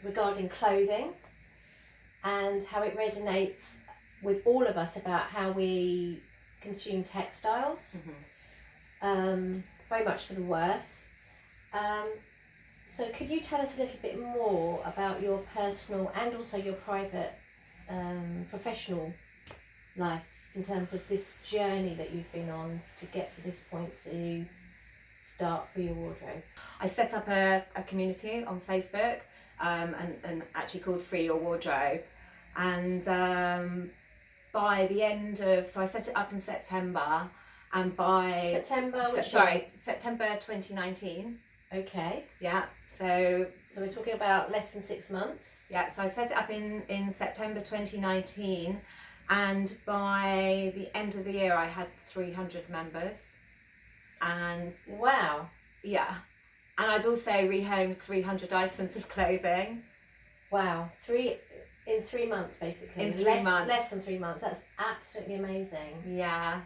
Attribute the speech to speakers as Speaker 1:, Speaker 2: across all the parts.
Speaker 1: regarding clothing and how it resonates with all of us about how we consume textiles. Very much for the worse. So could you tell us a little bit more about your personal and also your private professional life in terms of this journey that you've been on to get to this point to start Free Your Wardrobe?
Speaker 2: I set up a community on Facebook and actually called Free Your Wardrobe, and by the end of, so I set it up in September, and by September 2019.
Speaker 1: Okay.
Speaker 2: Yeah, so
Speaker 1: we're talking about less than 6 months.
Speaker 2: Yeah, so I set it up in September 2019, and by the end of the year I had 300 members. And
Speaker 1: wow.
Speaker 2: Yeah, and I'd also rehomed 300 items of clothing.
Speaker 1: Wow, in 3 months basically.
Speaker 2: In 3 months.
Speaker 1: Less than 3 months. That's absolutely amazing.
Speaker 2: Yeah,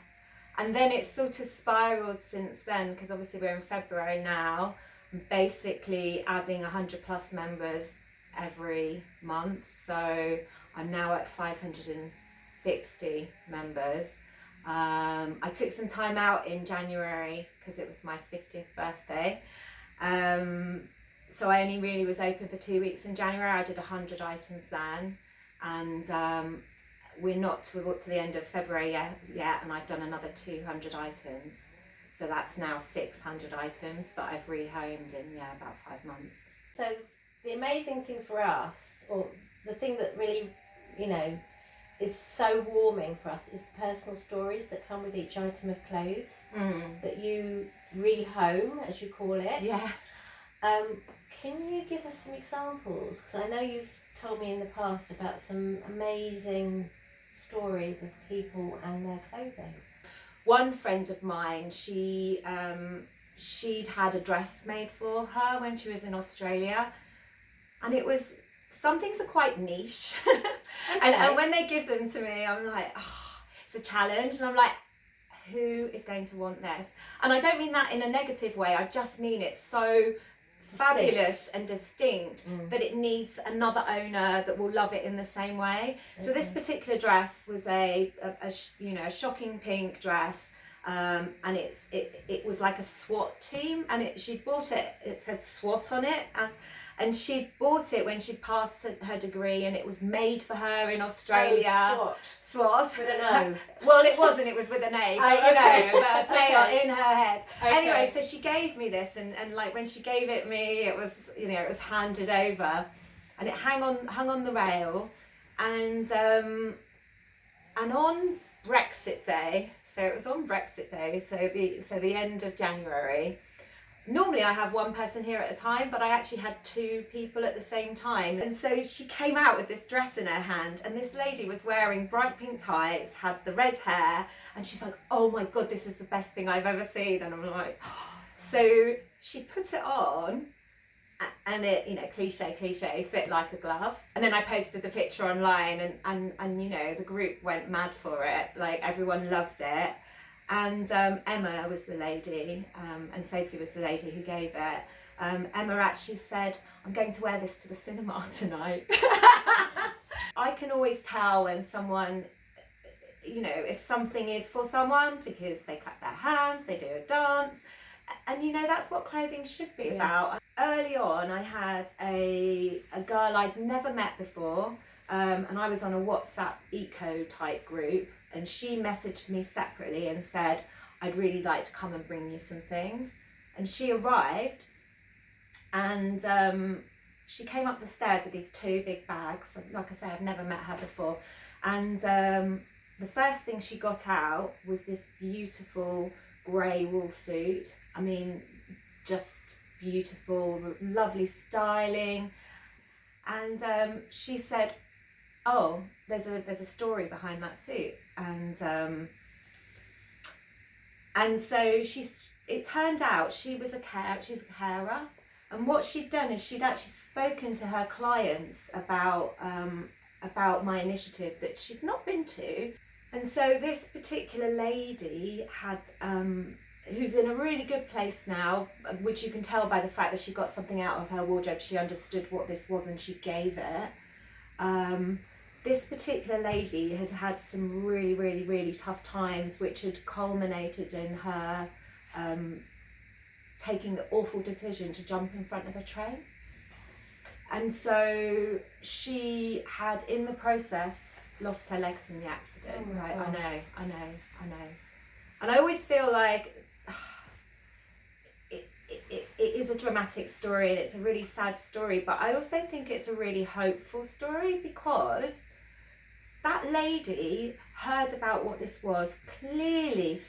Speaker 2: and then it's sort of spiraled since then, because obviously we're in February now. I'm basically adding 100 plus members every month, so I'm now at 560 members. I took some time out in January because it was my 50th birthday. So I only really was open for 2 weeks in January. I did 100 items then, and we're not to the end of February yet, and I've done another 200 items. So that's now 600 items that I've rehomed in about 5 months.
Speaker 1: So the amazing thing for us, or the thing that really, is so warming for us, is the personal stories that come with each item of clothes that you rehome, as you call it.
Speaker 2: Yeah.
Speaker 1: Can you give us some examples? Because I know you've told me in the past about some amazing stories of people and their clothing.
Speaker 2: One friend of mine, she'd had a dress made for her when she was in Australia, and some things are quite niche.
Speaker 1: Okay.
Speaker 2: and when they give them to me, I'm like, oh, it's a challenge, and I'm like, who is going to want this? And I don't mean that in a negative way, I just mean it's so fabulous and distinct that it needs another owner that will love it in the same way. So this particular dress was a shocking pink dress, and it was like a SWAT team, and she bought it said SWAT on it, and she bought it when she passed her degree, and it was made for her in Australia.
Speaker 1: Oh,
Speaker 2: SWAT.
Speaker 1: With an O.
Speaker 2: Well, it wasn't, it was with an A, but
Speaker 1: okay.
Speaker 2: but a play on in her head.
Speaker 1: Okay.
Speaker 2: Anyway, so she gave me this, and like when she gave it me, it was, it was handed over, and it hung on the rail, and on Brexit Day, so it was on Brexit Day, so the end of January. Normally I have one person here at a time, but I actually had 2 people at the same time. And so she came out with this dress in her hand, and this lady was wearing bright pink tights, had the red hair, and she's like, oh my God, this is the best thing I've ever seen. And I'm like, oh. So she put it on, and it, cliche, fit like a glove. And then I posted the picture online, and the group went mad for it. Like, everyone loved it. And Emma was the lady, and Sophie was the lady who gave it. Emma actually said, I'm going to wear this to the cinema tonight. I can always tell when someone, if something is for someone, because they clap their hands, they do a dance, and that's what clothing should be about. Early on, I had a girl I'd never met before, and I was on a WhatsApp eco type group, and she messaged me separately and said, I'd really like to come and bring you some things. And she arrived, and she came up the stairs with these 2 big bags. Like I say, I've never met her before. And the first thing she got out was this beautiful grey wool suit. I mean, just beautiful, lovely styling. And she said, oh, there's a story behind that suit. And so it turned out she's a carer, and what she'd done is she'd actually spoken to her clients about my initiative that she'd not been to. And so this particular lady had who's in a really good place now, which you can tell by the fact that she got something out of her wardrobe. She understood what this was and she gave it. This particular lady had had some really, really, really tough times, which had culminated in her taking the awful decision to jump in front of a train. And so she had, in the process, lost her legs in the accident.
Speaker 1: Oh my
Speaker 2: Right?
Speaker 1: gosh.
Speaker 2: I know. And I always feel like it is a dramatic story and it's a really sad story, but I also think it's a really hopeful story, because that lady heard about what this was. Clearly,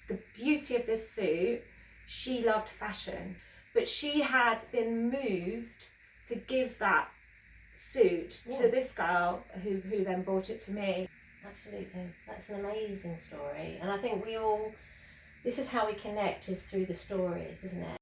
Speaker 2: the beauty of this suit, she loved fashion, but she had been moved to give that suit to this girl who then bought it to me.
Speaker 1: Absolutely. That's an amazing story. And I think this is how we connect, is through the stories, isn't it?